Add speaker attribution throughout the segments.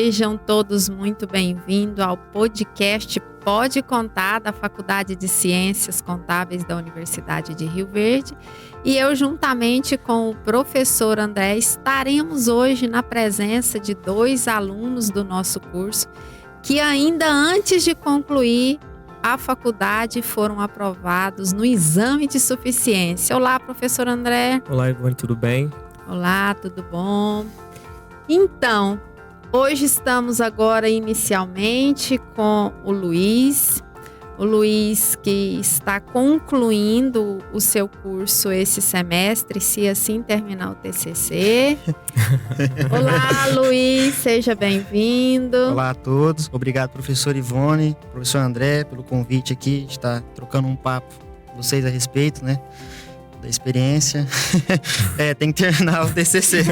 Speaker 1: Sejam todos muito bem-vindos ao podcast Pode Contar da Faculdade de Ciências Contábeis da Universidade de Rio Verde. E eu, juntamente com o professor André, estaremos hoje na presença de 2 alunos do nosso curso que ainda antes de concluir a faculdade foram aprovados no exame de suficiência. Olá, professor André.
Speaker 2: Olá, Ivone, tudo bem?
Speaker 1: Olá, tudo bom? Então, hoje estamos agora inicialmente com o Luiz que está concluindo o seu curso esse semestre, se assim terminar o TCC. Olá, Luiz, seja bem-vindo.
Speaker 3: Olá a todos, obrigado professor Ivone, professor André pelo convite aqui, de estar trocando um papo com vocês a respeito, né, da experiência. Tem que terminar o TCC.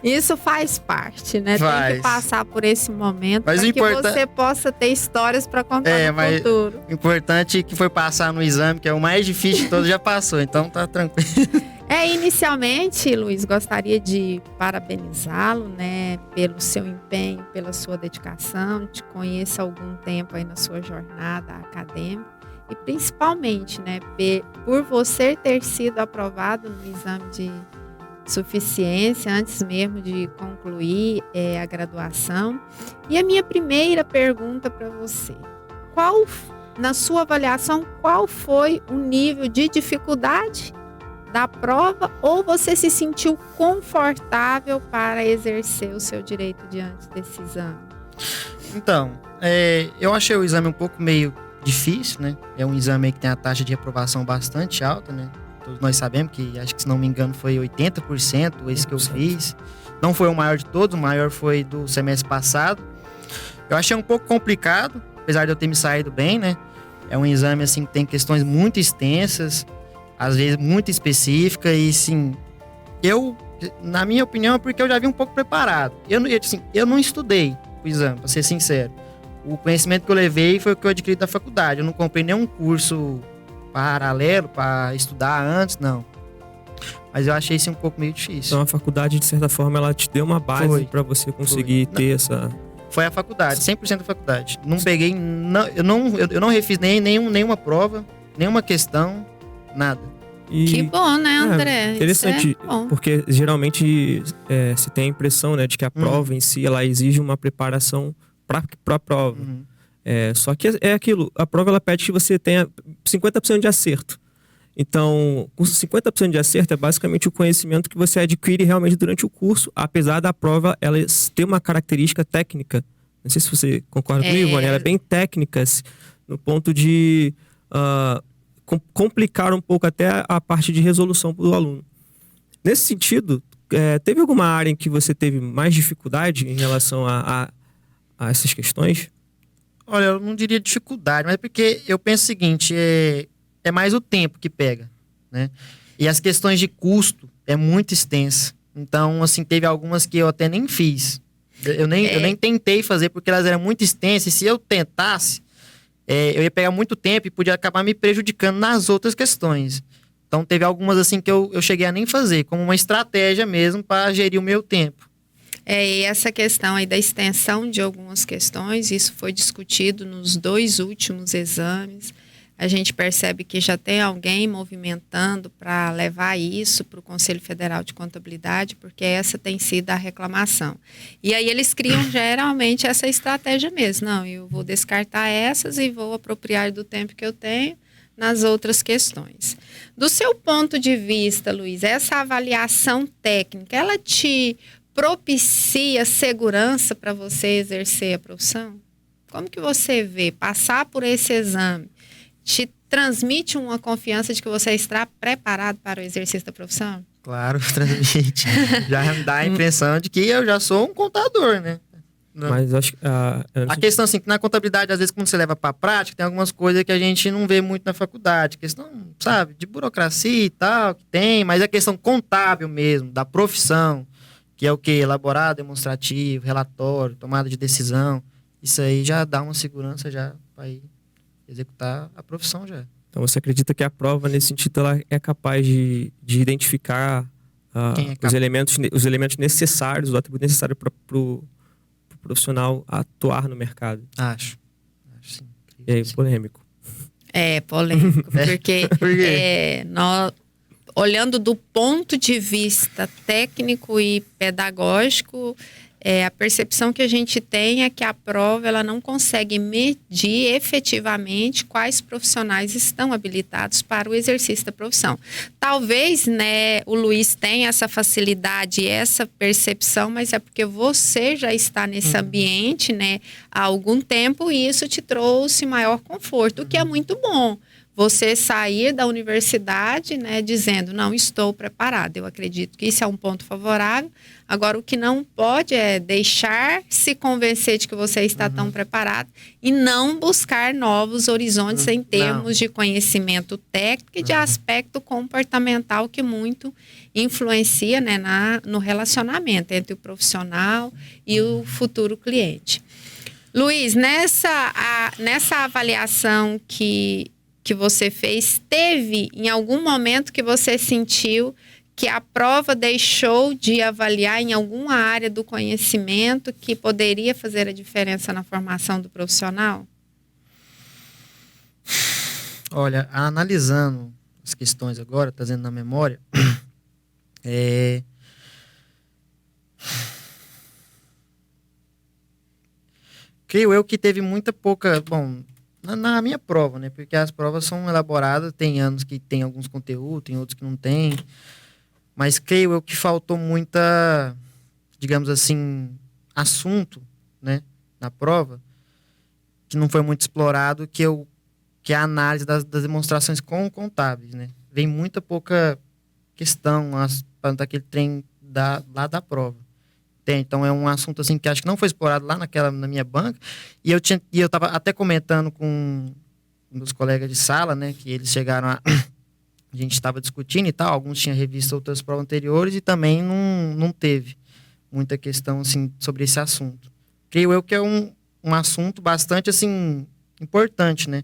Speaker 1: Isso faz parte, né?
Speaker 3: Faz.
Speaker 1: Tem que passar por esse momento para que você possa ter histórias para contar no futuro.
Speaker 3: O importante é que foi passar no exame, que é o mais difícil de todos, já passou, então tá tranquilo.
Speaker 1: Inicialmente, Luiz, gostaria de parabenizá-lo, né, pelo seu empenho, pela sua dedicação. Te conheço há algum tempo aí na sua jornada acadêmica e principalmente, né, por você ter sido aprovado no exame de suficiência antes mesmo de concluir a graduação. E a minha primeira pergunta para você: na sua avaliação, qual foi o nível de dificuldade da prova, ou você se sentiu confortável para exercer o seu direito diante desse exame?
Speaker 3: Então, eu achei o exame um pouco meio difícil, né? É um exame que tem a taxa de reprovação bastante alta, né? Todos nós sabemos que, acho que se não me engano, foi 80% esse que eu fiz. Não foi o maior de todos, o maior foi do semestre passado. Eu achei um pouco complicado, apesar de eu ter me saído bem, né? É um exame, assim, que tem questões muito extensas, às vezes muito específicas, e, sim, na minha opinião, é porque eu já vim um pouco preparado. Eu não estudei o exame, pra ser sincero. O conhecimento que eu levei foi o que eu adquiri da faculdade. Eu não comprei nenhum curso paralelo para estudar antes, não. Mas eu achei isso um pouco meio difícil.
Speaker 2: Então a faculdade, de certa forma, ela te deu uma base para você conseguir ter essa...
Speaker 3: Foi a faculdade, 100% da faculdade. Não peguei, eu não refiz nenhuma prova, nenhuma questão, nada.
Speaker 1: Que bom, né, André?
Speaker 2: Interessante, porque geralmente se tem a impressão, né, de que a prova em si, ela exige uma preparação para a prova. Só que é aquilo, a prova ela pede que você tenha 50% de acerto. Então, com 50% de acerto é basicamente o conhecimento que você adquire realmente durante o curso, apesar da prova ela ter uma característica técnica. Não sei se você concorda comigo, Ivone, ela é bem técnica, no ponto de complicar um pouco até a parte de resolução do aluno. Nesse sentido, teve alguma área em que você teve mais dificuldade em relação a essas questões?
Speaker 3: Olha, eu não diria dificuldade, mas porque eu penso o seguinte, é mais o tempo que pega, né? E as questões de custo é muito extensa. Então, assim, teve algumas que eu até nem fiz. Eu nem tentei fazer porque elas eram muito extensas. E se eu tentasse, eu ia pegar muito tempo e podia acabar me prejudicando nas outras questões. Então, teve algumas assim que eu cheguei a nem fazer, como uma estratégia mesmo para gerir o meu tempo.
Speaker 1: E essa questão aí da extensão de algumas questões, isso foi discutido nos 2 últimos exames. A gente percebe que já tem alguém movimentando para levar isso para o Conselho Federal de Contabilidade, porque essa tem sido a reclamação. E aí eles criam geralmente essa estratégia mesmo. Não, eu vou descartar essas e vou apropriar do tempo que eu tenho nas outras questões. Do seu ponto de vista, Luiz, essa avaliação técnica, ela te propicia segurança para você exercer a profissão? Como que você vê passar por esse exame? Te transmite uma confiança de que você está preparado para o exercício da profissão?
Speaker 3: Claro, transmite. Já dá a impressão de que eu já sou um contador, né?
Speaker 2: Mas acho que
Speaker 3: a questão assim, que na contabilidade, às vezes, quando você leva para a prática, tem algumas coisas que a gente não vê muito na faculdade. Questão, sabe, de burocracia e tal, que tem, mas a questão contábil mesmo, da profissão, que é o quê? Elaborar demonstrativo, relatório, tomada de decisão. Isso aí já dá uma segurança já para ir executar a profissão já.
Speaker 2: Então você acredita que a prova, nesse sentido, ela é capaz de identificar os elementos necessários, o atributo necessário para o profissional atuar no mercado.
Speaker 3: Acho sim.
Speaker 2: E aí, polêmico.
Speaker 1: É polêmico, porque olhando do ponto de vista técnico e pedagógico, a percepção que a gente tem é que a prova ela não consegue medir efetivamente quais profissionais estão habilitados para o exercício da profissão. Talvez, né, o Luiz tenha essa facilidade e essa percepção, mas é porque você já está nesse ambiente, né, há algum tempo e isso te trouxe maior conforto, o que é muito bom. Você sair da universidade, né, dizendo, não, estou preparado. Eu acredito que isso é um ponto favorável. Agora, o que não pode é deixar se convencer de que você está tão preparado e não buscar novos horizontes em termos de conhecimento técnico e de aspecto comportamental que muito influencia, né, no relacionamento entre o profissional e o futuro cliente. Luiz, nessa avaliação que você fez, teve em algum momento que você sentiu que a prova deixou de avaliar em alguma área do conhecimento que poderia fazer a diferença na formação do profissional?
Speaker 3: Olha, analisando as questões agora, trazendo na memória, creio eu que teve muita pouca... Bom, na minha prova, né? Porque as provas são elaboradas, tem anos que tem alguns conteúdos, tem outros que não tem. Mas creio eu que faltou muita, digamos assim, assunto, né? Na prova, que não foi muito explorado, que é a análise das demonstrações contábeis, né? Vem muita pouca questão daquele trem lá da prova. Então é um assunto assim que acho que não foi explorado lá na minha banca. E eu estava até comentando com meus colegas de sala, né? Que eles chegaram a gente estava discutindo e tal. Alguns tinham revisto outras provas anteriores e também não teve muita questão assim sobre esse assunto. Creio eu que é um assunto bastante assim importante, né?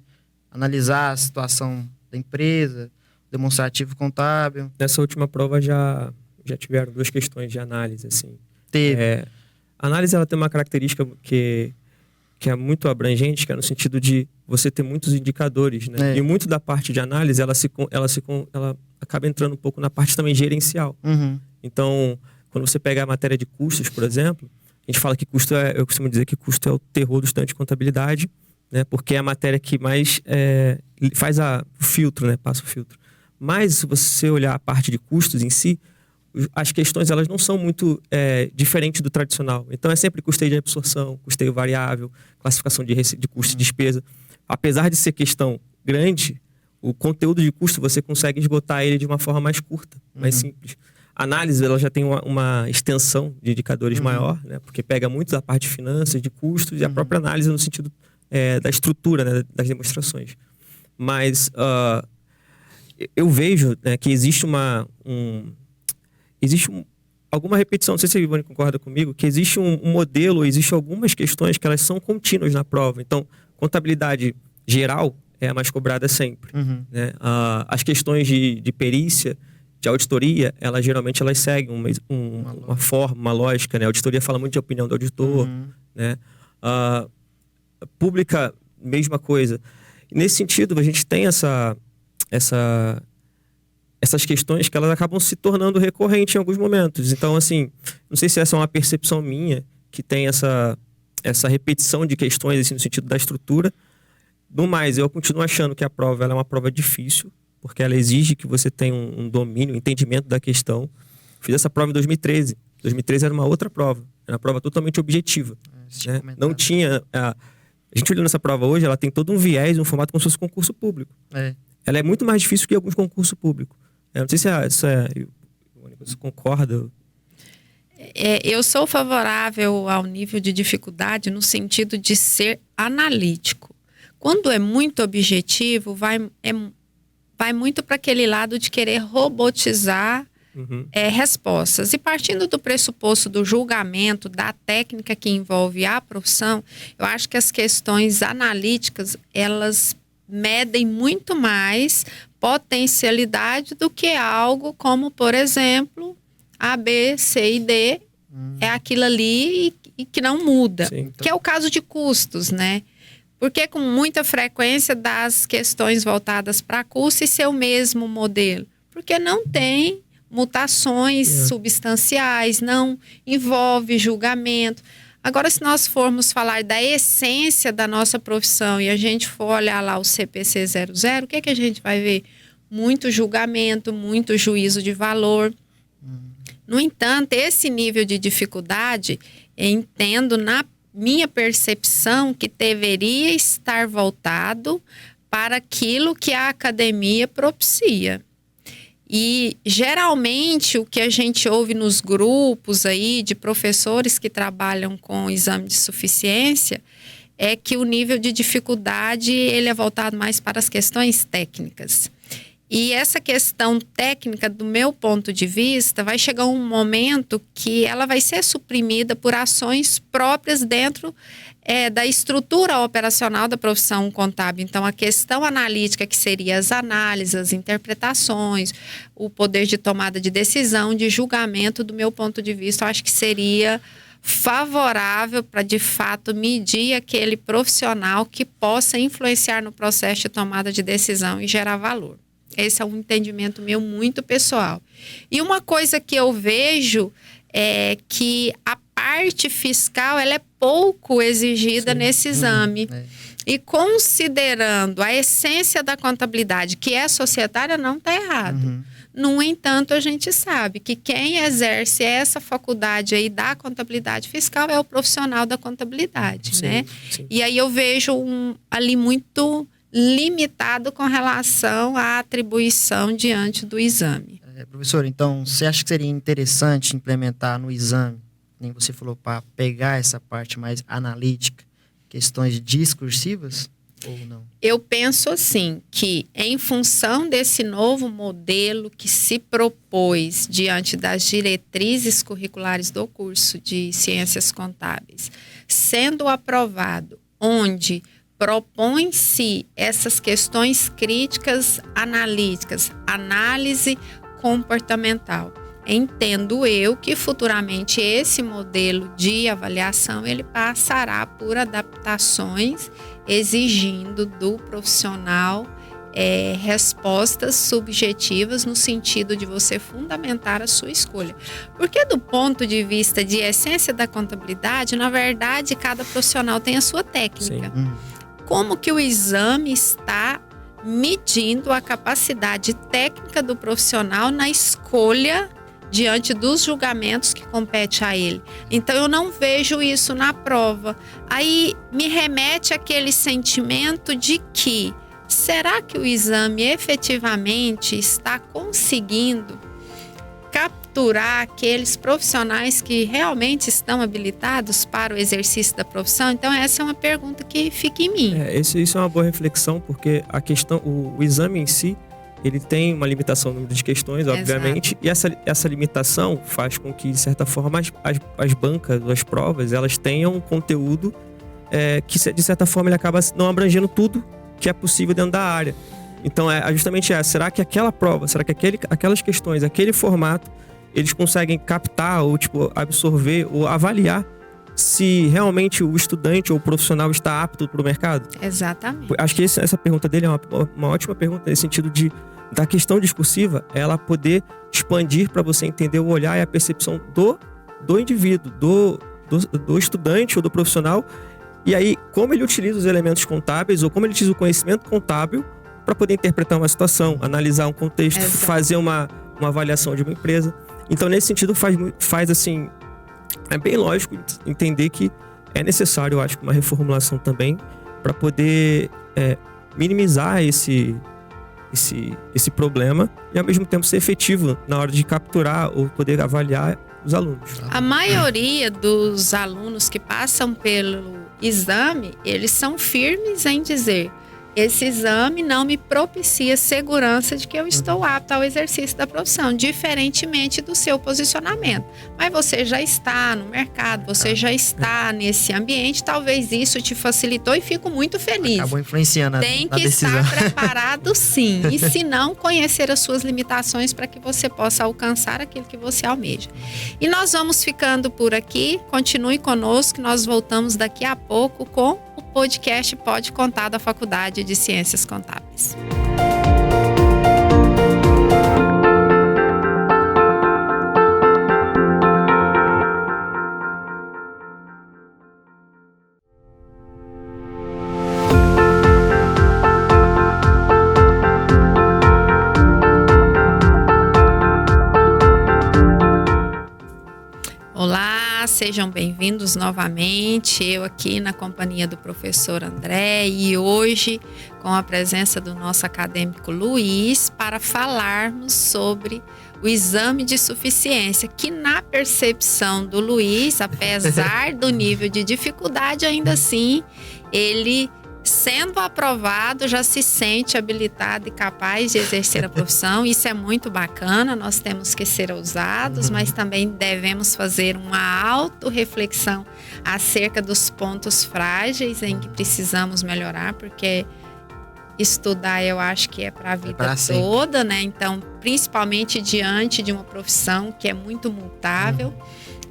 Speaker 3: Analisar a situação da empresa, demonstrativo contábil.
Speaker 2: Nessa última prova já tiveram 2 questões de análise, assim. A análise ela tem uma característica que é muito abrangente, que é no sentido de você ter muitos indicadores, né? E muito da parte de análise ela acaba entrando um pouco na parte também gerencial. Então, quando você pega a matéria de custos, por exemplo, a gente fala que eu costumo dizer que custo é o terror do estudante de contabilidade, né? Porque é a matéria que mais faz o filtro, né? Passa o filtro. Mas se você olhar a parte de custos em si, as questões elas não são muito diferentes do tradicional. Então é sempre custeio de absorção, custeio variável, classificação de custo e despesa. Apesar de ser questão grande, o conteúdo de custo você consegue esgotar ele de uma forma mais curta, mais simples. A análise ela já tem uma extensão de indicadores maior, né? Porque pega muito da parte de finanças, de custos e a própria análise no sentido da estrutura, né? Das demonstrações. Mas eu vejo, né, que existe alguma repetição, não sei se a Ivone concorda comigo, que existe um modelo, existe algumas questões que elas são contínuas na prova. Então, contabilidade geral é a mais cobrada sempre. Né? As questões de perícia, de auditoria, geralmente elas seguem uma forma, uma lógica. Né? A auditoria fala muito de opinião do auditor. Né? Pública, mesma coisa. Nesse sentido, a gente tem essas questões que elas acabam se tornando recorrentes em alguns momentos. Então, assim, não sei se essa é uma percepção minha, que tem essa repetição de questões assim, no sentido da estrutura. No mais, eu continuo achando que a prova ela é uma prova difícil, porque ela exige que você tenha um domínio, um entendimento da questão. Fiz essa prova em 2013. 2013 era uma outra prova. Era uma prova totalmente objetiva. Né? Não tinha... A gente olhando essa prova hoje, ela tem todo um viés, um formato como se fosse concurso público. Ela é muito mais difícil que alguns concursos públicos. Não sei se você concorda.
Speaker 1: Eu sou favorável ao nível de dificuldade no sentido de ser analítico. Quando é muito objetivo, vai muito para aquele lado de querer robotizar respostas. E partindo do pressuposto do julgamento, da técnica que envolve a profissão, eu acho que as questões analíticas, elas medem muito mais potencialidade do que algo como, por exemplo, A, B, C e D é aquilo ali e que não muda.
Speaker 2: Sim, então.
Speaker 1: Que é o caso de custos, né? Porque com muita frequência das questões voltadas para custo e ser o mesmo modelo. Porque não tem mutações substanciais, não envolve julgamento. Agora, se nós formos falar da essência da nossa profissão e a gente for olhar lá o CPC 00, o que é que a gente vai ver? Muito julgamento, muito juízo de valor. No entanto, esse nível de dificuldade, eu entendo na minha percepção que deveria estar voltado para aquilo que a academia propicia. E geralmente o que a gente ouve nos grupos aí de professores que trabalham com exame de suficiência é que o nível de dificuldade ele é voltado mais para as questões técnicas. E essa questão técnica, do meu ponto de vista, vai chegar um momento que ela vai ser suprimida por ações próprias dentro da estrutura operacional da profissão contábil. Então, a questão analítica, que seria as análises, as interpretações, o poder de tomada de decisão, de julgamento, do meu ponto de vista, eu acho que seria favorável para, de fato, medir aquele profissional que possa influenciar no processo de tomada de decisão e gerar valor. Esse é um entendimento meu muito pessoal. E uma coisa que eu vejo é que a parte fiscal ela é pouco exigida nesse exame. E considerando a essência da contabilidade, que é societária, não está errado. No entanto, a gente sabe que quem exerce essa faculdade aí da contabilidade fiscal é o profissional da contabilidade, né? Sim. E aí eu vejo ali muito limitado com relação à atribuição diante do exame.
Speaker 3: Professor, então, você acha que seria interessante implementar no exame, nem você falou, para pegar essa parte mais analítica, questões discursivas ou não?
Speaker 1: Eu penso assim, que em função desse novo modelo que se propôs diante das diretrizes curriculares do curso de Ciências Contábeis, sendo aprovado, onde propõe-se essas questões críticas analíticas, análise comportamental. Entendo eu que futuramente esse modelo de avaliação ele passará por adaptações exigindo do profissional respostas subjetivas no sentido de você fundamentar a sua escolha. Porque do ponto de vista de essência da contabilidade, na verdade, cada profissional tem a sua técnica. Como que o exame está medindo a capacidade técnica do profissional na escolha diante dos julgamentos que compete a ele. Então, eu não vejo isso na prova. Aí, me remete àquele sentimento de que, será que o exame efetivamente está conseguindo capturar aqueles profissionais que realmente estão habilitados para o exercício da profissão? Então, essa é uma pergunta que fica em mim.
Speaker 2: Isso é uma boa reflexão, porque a questão, o exame em si, ele tem uma limitação no número de questões, obviamente. Exato. E essa limitação faz com que, de certa forma, as bancas, as provas, elas tenham um conteúdo que, de certa forma, ele acaba não abrangendo tudo que é possível dentro da área. Então, justamente será que aquela prova, será que aquelas questões, aquele formato, eles conseguem captar ou absorver ou avaliar se realmente o estudante ou o profissional está apto para o mercado?
Speaker 1: Exatamente.
Speaker 2: Acho que essa pergunta dele é uma ótima pergunta nesse sentido da questão discursiva, ela poder expandir para você entender o olhar e a percepção do indivíduo, do estudante ou do profissional, e aí como ele utiliza os elementos contábeis ou como ele utiliza o conhecimento contábil para poder interpretar uma situação, analisar um contexto, fazer uma avaliação de uma empresa. Então, nesse sentido, faz assim, é bem lógico entender que é necessário, eu acho, uma reformulação também para poder minimizar esse problema e, ao mesmo tempo, ser efetivo na hora de capturar ou poder avaliar os alunos.
Speaker 1: A maioria dos alunos que passam pelo exame, eles são firmes em dizer: esse exame não me propicia segurança de que eu estou apta ao exercício da profissão, diferentemente do seu posicionamento. Mas você já está no mercado, você já está nesse ambiente, talvez isso te facilitou e fico muito feliz.
Speaker 3: Acabou influenciando
Speaker 1: Tem
Speaker 3: a
Speaker 1: que
Speaker 3: decisão.
Speaker 1: estar preparado, sim. E se não, conhecer as suas limitações para que você possa alcançar aquilo que você almeja. E nós vamos ficando por aqui. Continue conosco, nós voltamos daqui a pouco com o podcast Pode Contar da Faculdade de Ciências Contábeis. Olá, sejam bem-vindos novamente. Eu aqui na companhia do professor André e hoje com a presença do nosso acadêmico Luiz para falarmos sobre o exame de suficiência, que na percepção do Luiz, apesar do nível de dificuldade, ainda assim, ele, sendo aprovado, já se sente habilitado e capaz de exercer a profissão. Isso é muito bacana, nós temos que ser ousados, mas também devemos fazer uma autorreflexão acerca dos pontos frágeis em que precisamos melhorar, porque estudar eu acho que é para a vida toda, né? Então, principalmente diante de uma profissão que é muito mutável.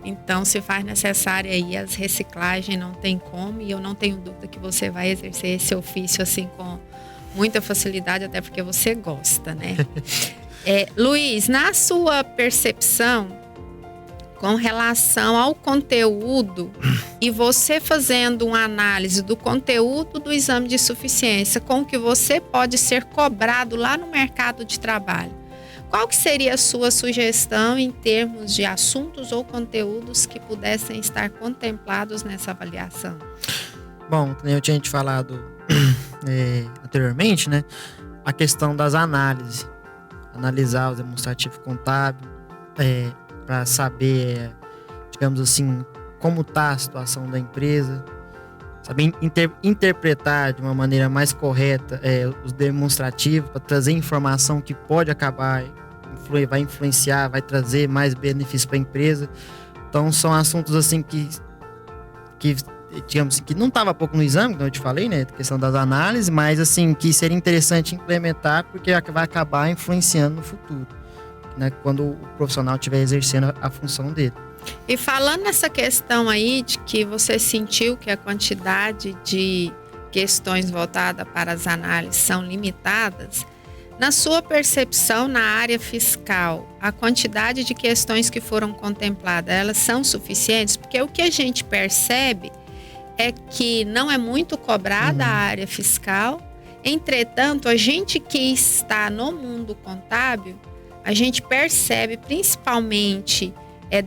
Speaker 1: Então, se faz necessário aí as reciclagens, não tem como, e eu não tenho dúvida que você vai exercer esse ofício assim com muita facilidade, até porque você gosta, né? Luiz, na sua percepção com relação ao conteúdo e você fazendo uma análise do conteúdo do exame de suficiência com o que você pode ser cobrado lá no mercado de trabalho, qual que seria a sua sugestão em termos de assuntos ou conteúdos que pudessem estar contemplados nessa avaliação?
Speaker 3: Bom, como eu tinha te falado anteriormente, né? A questão das análises. Analisar o demonstrativo contábil para saber, digamos assim, como está a situação da empresa. Saber interpretar de uma maneira mais correta os demonstrativos para trazer informação que pode acabar, vai influenciar, vai trazer mais benefícios para a empresa. Então são assuntos assim que digamos assim, que não estava pouco no exame, como eu te falei, né, a questão das análises, mas assim, que seria interessante implementar porque vai acabar influenciando no futuro, né, quando o profissional estiver exercendo a função dele.
Speaker 1: E falando nessa questão aí de que você sentiu que a quantidade de questões voltadas para as análises são limitadas, na sua percepção na área fiscal, a quantidade de questões que foram contempladas, elas são suficientes? Porque o que a gente percebe é que não é muito cobrada a área fiscal. Entretanto, a gente que está no mundo contábil, a gente percebe principalmente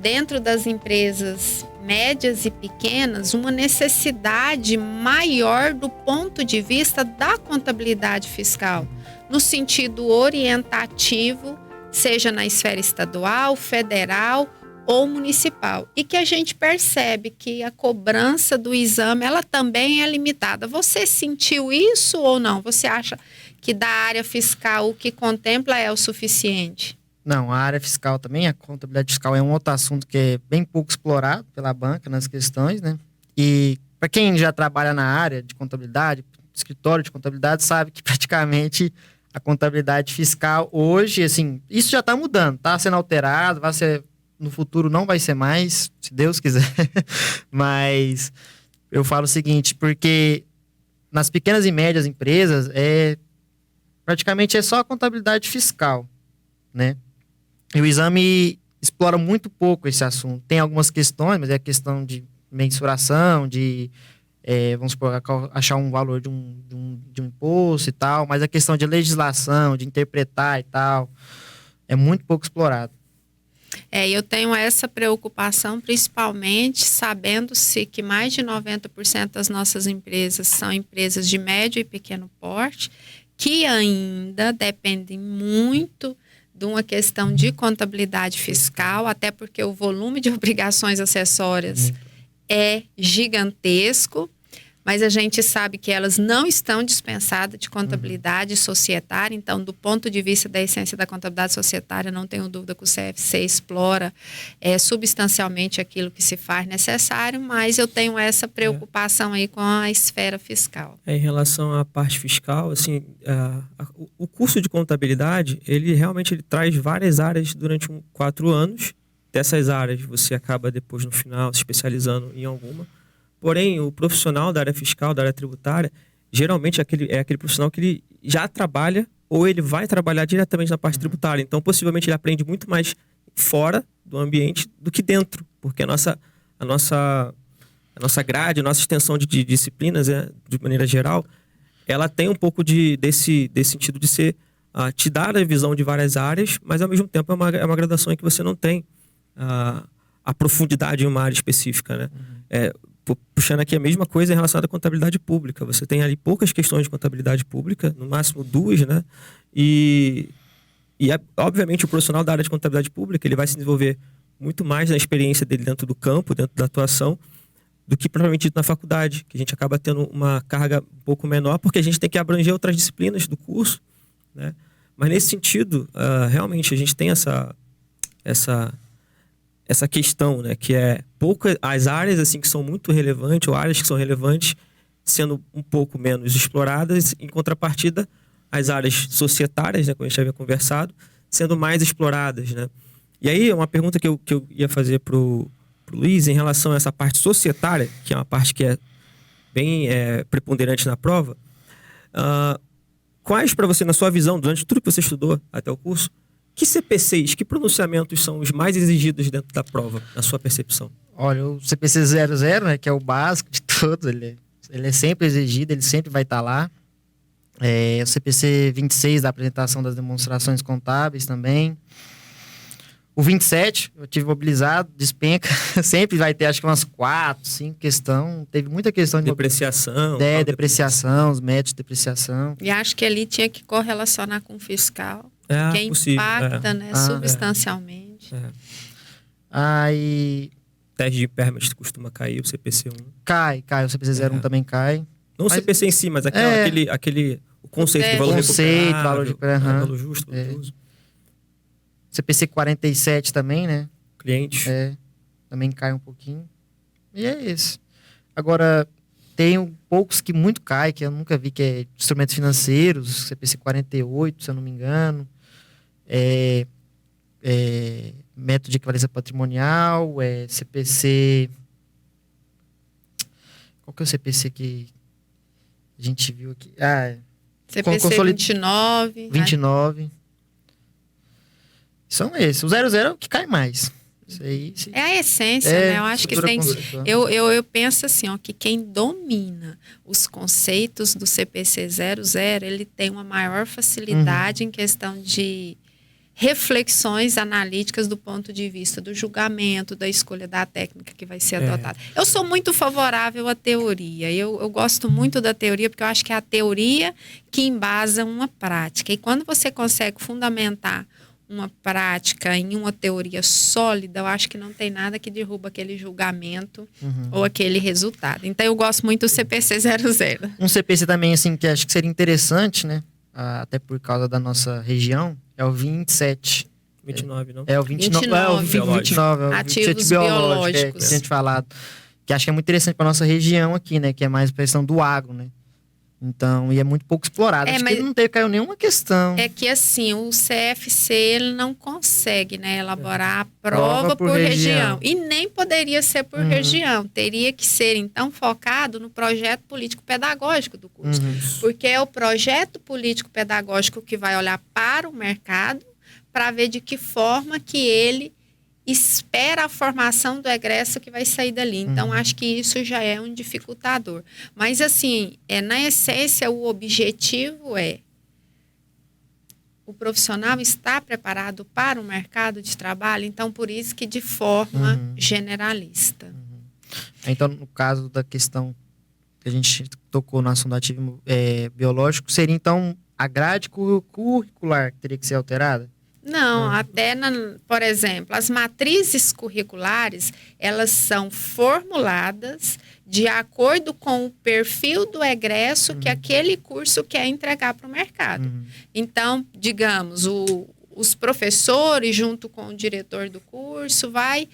Speaker 1: dentro das empresas médias e pequenas uma necessidade maior do ponto de vista da contabilidade fiscal, no sentido orientativo, seja na esfera estadual, federal ou municipal. E que a gente percebe que a cobrança do exame, ela também é limitada. Você sentiu isso ou não? Você acha que da área fiscal o que contempla é o suficiente?
Speaker 3: Não, a área fiscal também, a contabilidade fiscal é um outro assunto que é bem pouco explorado pela banca nas questões, né? E para quem já trabalha na área de contabilidade, escritório de contabilidade, sabe que praticamente a contabilidade fiscal hoje, assim, isso já está mudando, está sendo alterado, vai ser, no futuro não vai ser mais, se Deus quiser. Mas eu falo o seguinte, porque nas pequenas e médias empresas praticamente é só a contabilidade fiscal, né? E o exame explora muito pouco esse assunto. Tem algumas questões, mas é a questão de mensuração, de, vamos supor, achar um valor de um imposto e tal, mas a questão de legislação, de interpretar e tal, é muito pouco explorado.
Speaker 1: Eu tenho essa preocupação, principalmente sabendo-se que mais de 90% das nossas empresas são empresas de médio e pequeno porte, que ainda dependem muito de uma questão de contabilidade fiscal, até porque o volume de obrigações acessórias é gigantesco. mas a gente sabe que elas não estão dispensadas de contabilidade societária. Então, do ponto de vista da essência da contabilidade societária, não tenho dúvida que o CFC explora substancialmente aquilo que se faz necessário, mas eu tenho essa preocupação aí com a esfera fiscal.
Speaker 2: Em relação à parte fiscal, assim, o curso de contabilidade, ele realmente traz várias áreas durante 4 anos. Dessas áreas, você acaba depois, no final, se especializando em alguma. Porém, o profissional da área fiscal, da área tributária, geralmente é aquele profissional que ele já trabalha ou ele vai trabalhar diretamente na parte tributária. Então, possivelmente, ele aprende muito mais fora do ambiente do que dentro, porque a nossa grade, a nossa extensão de disciplinas, de maneira geral, ela tem um pouco desse sentido de ser te dar a visão de várias áreas, mas ao mesmo tempo é uma graduação em que você não tem a profundidade em uma área específica, né? Puxando aqui a mesma coisa em relação à contabilidade pública. Você tem ali poucas questões de contabilidade pública, no máximo 2, né? E obviamente o profissional da área de contabilidade pública ele vai se desenvolver muito mais na experiência dele dentro do campo, dentro da atuação, do que propriamente dito na faculdade, que a gente acaba tendo uma carga um pouco menor, porque a gente tem que abranger outras disciplinas do curso, né? Mas nesse sentido, realmente a gente tem essa questão, né, que poucas as áreas assim que são muito relevantes, ou áreas que são relevantes, sendo um pouco menos exploradas, em contrapartida, as áreas societárias, né, como a gente já havia conversado, sendo mais exploradas, né? E aí, uma pergunta que eu ia fazer pro Luiz, em relação a essa parte societária, que é uma parte que é bem preponderante na prova, quais, para você, na sua visão, durante tudo que você estudou até o curso, que CPCs, que pronunciamentos são os mais exigidos dentro da prova, na sua percepção?
Speaker 3: Olha, o CPC 00, né, que é o básico de todos, ele é sempre exigido, ele sempre vai estar lá. O CPC 26, da apresentação das demonstrações contábeis também. O 27, eu tive mobilizado, despenca, sempre vai ter, acho que umas 4, 5 questões. Teve muita questão de
Speaker 2: depreciação.
Speaker 3: Depreciação, os métodos de depreciação.
Speaker 1: E acho que ali tinha que correlacionar com o fiscal. Que
Speaker 2: possível,
Speaker 1: impacta, né, substancialmente.
Speaker 3: Aí...
Speaker 2: Teste de impairment costuma cair, o CPC 1.
Speaker 3: Cai, o CPC 01 também cai.
Speaker 2: Não o CPC em si, mas aquele o conceito de valor recuperável,
Speaker 3: valor
Speaker 2: valor justo, valor uso.
Speaker 3: CPC 47 também, né?
Speaker 2: Clientes.
Speaker 3: Também cai um pouquinho. E é isso. Agora, tem poucos que muito cai, que eu nunca vi, que é instrumentos financeiros, CPC 48, se eu não me engano. Método de equivalência patrimonial, CPC... Qual que é o CPC que a gente viu aqui?
Speaker 1: CPC 29.
Speaker 3: 29. São esses. O 00 é o que cai mais. Isso aí,
Speaker 1: é a essência, né? Eu acho que tem... Eu penso assim, que quem domina os conceitos do CPC 00, ele tem uma maior facilidade em questão de reflexões analíticas do ponto de vista do julgamento, da escolha da técnica que vai ser adotada. Eu sou muito favorável à teoria. Eu gosto muito da teoria, porque eu acho que é a teoria que embasa uma prática. E quando você consegue fundamentar uma prática em uma teoria sólida, eu acho que não tem nada que derruba aquele julgamento ou aquele resultado. Então, eu gosto muito do CPC 00.
Speaker 3: Um CPC também, assim, que acho que seria interessante, né? Até por causa da nossa região, é o 27.
Speaker 2: 29, não?
Speaker 3: É o 29. É o 29. É o
Speaker 1: ativos biológicos.
Speaker 3: Que a gente falado. Que acho que é muito interessante para nossa região aqui, né? Que é mais a questão do agro, né? Então, e é muito pouco explorado. Acho que ele não caiu nenhuma questão.
Speaker 1: É que, assim, o CFC, ele não consegue, né, elaborar a prova por região. E nem poderia ser por região. Teria que ser, então, focado no projeto político-pedagógico do curso. Porque é o projeto político-pedagógico que vai olhar para o mercado para ver de que forma que ele espera a formação do egresso que vai sair dali. Então, acho que isso já é um dificultador. Mas, assim, na essência, o objetivo é o profissional está preparado para o mercado de trabalho, então, por isso que de forma generalista.
Speaker 3: Então, no caso da questão que a gente tocou no assunto ativo biológico, seria, então, a grade curricular que teria que ser alterada?
Speaker 1: Não, por exemplo, as matrizes curriculares, elas são formuladas de acordo com o perfil do egresso que aquele curso quer entregar para o mercado. Então, digamos, os professores, junto com o diretor do curso, vai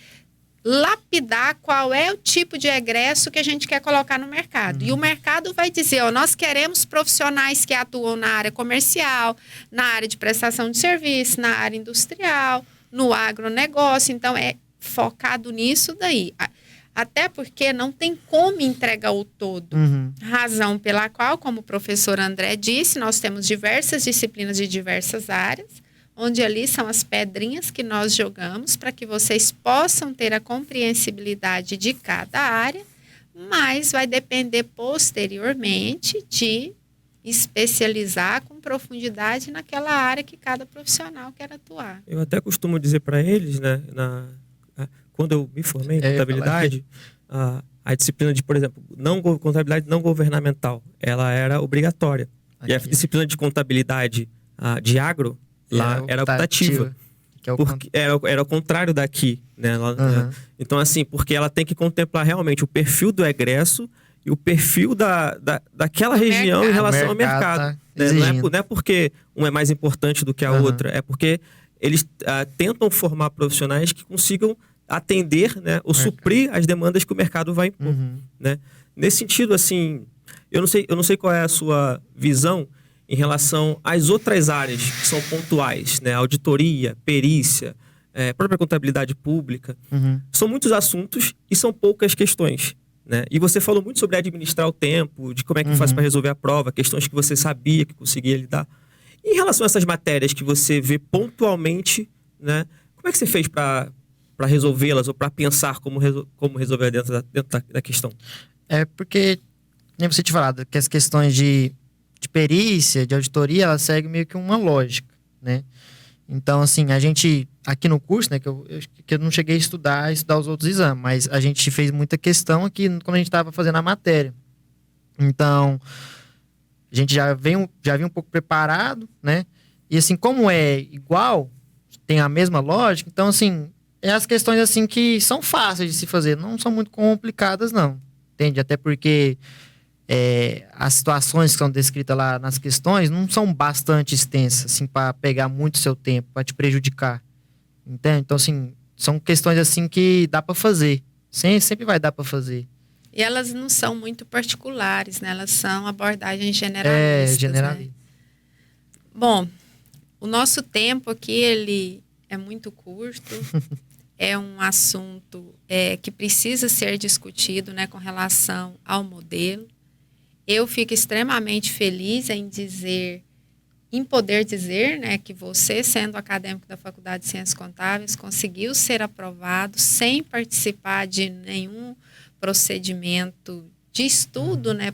Speaker 1: lapidar qual é o tipo de egresso que a gente quer colocar no mercado. E o mercado vai dizer, nós queremos profissionais que atuam na área comercial, na área de prestação de serviço, na área industrial, no agronegócio. Então, é focado nisso daí. Até porque não tem como entregar o todo. Razão pela qual, como o professor André disse, nós temos diversas disciplinas de diversas áreas, onde ali são as pedrinhas que nós jogamos para que vocês possam ter a compreensibilidade de cada área, mas vai depender posteriormente de especializar com profundidade naquela área que cada profissional quer atuar.
Speaker 2: Eu até costumo dizer para eles, né, quando eu me formei em contabilidade, a disciplina de, por exemplo, contabilidade não governamental, ela era obrigatória. E a disciplina de contabilidade de agro, lá era optativa. Porque era o contrário daqui, né? Então, assim, porque ela tem que contemplar realmente o perfil do egresso e o perfil daquela região em relação ao mercado. Né? Não é porque um é mais importante do que a outra, é porque eles tentam formar profissionais que consigam atender, né, ou suprir as demandas que o mercado vai impor. Né? Nesse sentido, assim, eu não sei qual é a sua visão em relação às outras áreas que são pontuais, né? Auditoria, perícia, própria contabilidade pública. São muitos assuntos e são poucas questões, né? E você falou muito sobre administrar o tempo, de como é que faz para resolver a prova, questões que você sabia que conseguia lidar. Em relação a essas matérias que você vê pontualmente, né? Como é que você fez para resolvê-las ou para pensar como resolver dentro da questão?
Speaker 3: Porque, nem você te falado, que as questões de perícia, de auditoria, ela segue meio que uma lógica, né? Então, assim, a gente, aqui no curso, né, que eu não cheguei a estudar os outros exames, mas a gente fez muita questão aqui quando a gente estava fazendo a matéria. Então, a gente já vem um pouco preparado, né? E, assim, como é igual, tem a mesma lógica, então, assim, as questões, assim, que são fáceis de se fazer, não são muito complicadas, não. Entende? Até porque as situações que são descritas lá nas questões não são bastante extensas, assim, para pegar muito seu tempo, para te prejudicar. Entende? Então, assim, são questões, assim, que dá para fazer. Sempre vai dar para fazer.
Speaker 1: E elas não são muito particulares, né? Elas são abordagens generalistas.
Speaker 3: Generalista.
Speaker 1: Né? Bom, o nosso tempo aqui, ele é muito curto. É um assunto que precisa ser discutido, né, com relação ao modelo. Eu fico extremamente feliz em poder dizer, né, que você, sendo acadêmico da Faculdade de Ciências Contábeis, conseguiu ser aprovado sem participar de nenhum procedimento de estudo, né,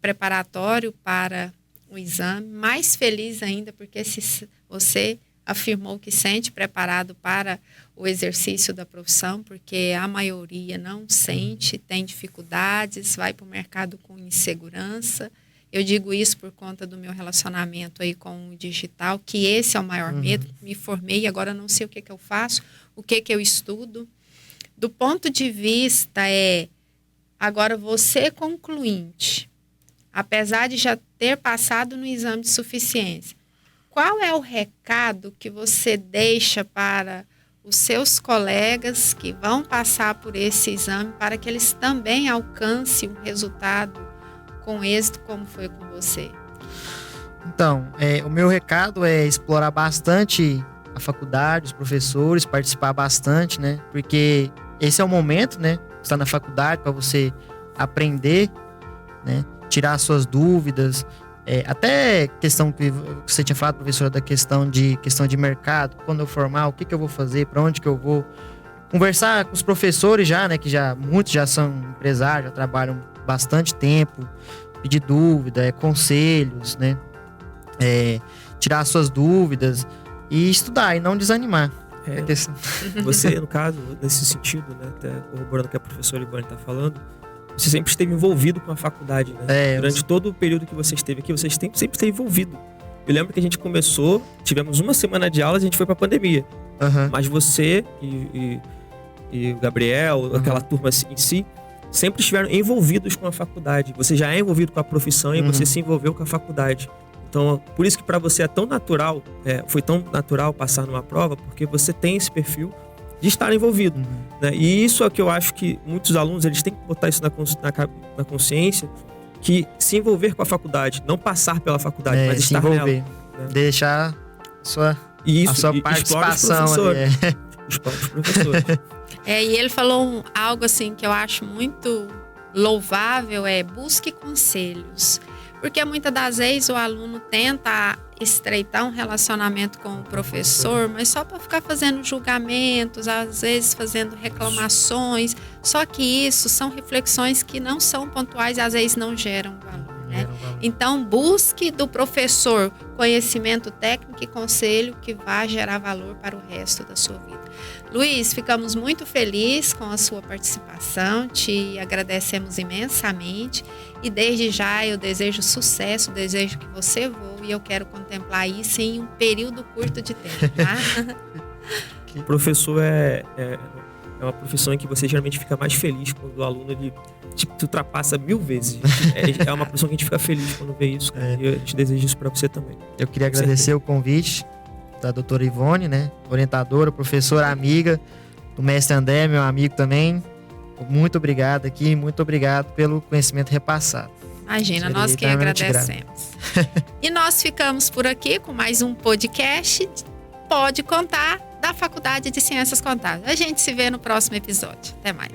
Speaker 1: preparatório para o exame. Mais feliz ainda, porque se você afirmou que sente preparado para o exercício da profissão, porque a maioria não sente, tem dificuldades, vai para o mercado com insegurança. Eu digo isso por conta do meu relacionamento aí com o digital, que esse é o maior medo. Me formei e agora não sei o que eu faço, o que eu estudo. Do ponto de vista agora você concluinte, apesar de já ter passado no exame de suficiência, qual é o recado que você deixa para os seus colegas que vão passar por esse exame para que eles também alcancem um resultado com êxito como foi com você?
Speaker 3: Então, o meu recado é explorar bastante a faculdade, os professores, participar bastante, né? Porque esse é o momento, né? Estar na faculdade para você aprender, né? Tirar as suas dúvidas. Até questão que você tinha falado, professora, da questão de mercado, quando eu formar, o que eu vou fazer, para onde que eu vou. Conversar com os professores já, né, que muitos já são empresários, já trabalham bastante tempo, pedir dúvida, conselhos, né, tirar as suas dúvidas e estudar e não desanimar.
Speaker 2: Você, no caso, nesse sentido, né, até corroborando o que a professora Ivone está falando, você sempre esteve envolvido com a faculdade, né? Durante todo o período que você esteve aqui, você sempre esteve envolvido. Eu lembro que a gente começou, tivemos uma semana de aulas e a gente foi pra pandemia. Mas você e o Gabriel, aquela turma em si, sempre estiveram envolvidos com a faculdade. Você já é envolvido com a profissão e você se envolveu com a faculdade. Então, por isso que para você é tão natural, foi tão natural passar numa prova, porque você tem esse perfil de estar envolvido. Né? E isso é o que eu acho que muitos alunos eles têm que botar isso na consciência, que se envolver com a faculdade, não passar pela faculdade, mas
Speaker 3: se
Speaker 2: estar
Speaker 3: envolver,
Speaker 2: nela. Né?
Speaker 3: Deixar a sua participação.
Speaker 2: Explora os professores.
Speaker 1: E ele falou algo assim que eu acho muito louvável, busque conselhos. Porque muitas das vezes o aluno tenta estreitar um relacionamento com o professor, mas só para ficar fazendo julgamentos, às vezes fazendo reclamações. Só que isso são reflexões que não são pontuais e às vezes não geram valor. Né? Então, busque do professor conhecimento técnico e conselho que vai gerar valor para o resto da sua vida. Luiz, ficamos muito felizes com a sua participação, te agradecemos imensamente e desde já eu desejo sucesso, desejo que você voe e eu quero contemplar isso em um período curto de tempo, tá?
Speaker 2: O professor é uma profissão em que você geralmente fica mais feliz quando o aluno ele te ultrapassa 1000 vezes. É uma profissão que a gente fica feliz quando vê isso. E a gente deseja isso para você também.
Speaker 3: Eu queria agradecer o convite da doutora Ivone, né? Orientadora, professora, amiga do mestre André, meu amigo também. Muito obrigado aqui, muito obrigado pelo conhecimento repassado.
Speaker 1: Imagina, nós que agradecemos. E nós ficamos por aqui com mais um podcast Pode Contar, da Faculdade de Ciências Contábeis. A gente se vê no próximo episódio. Até mais.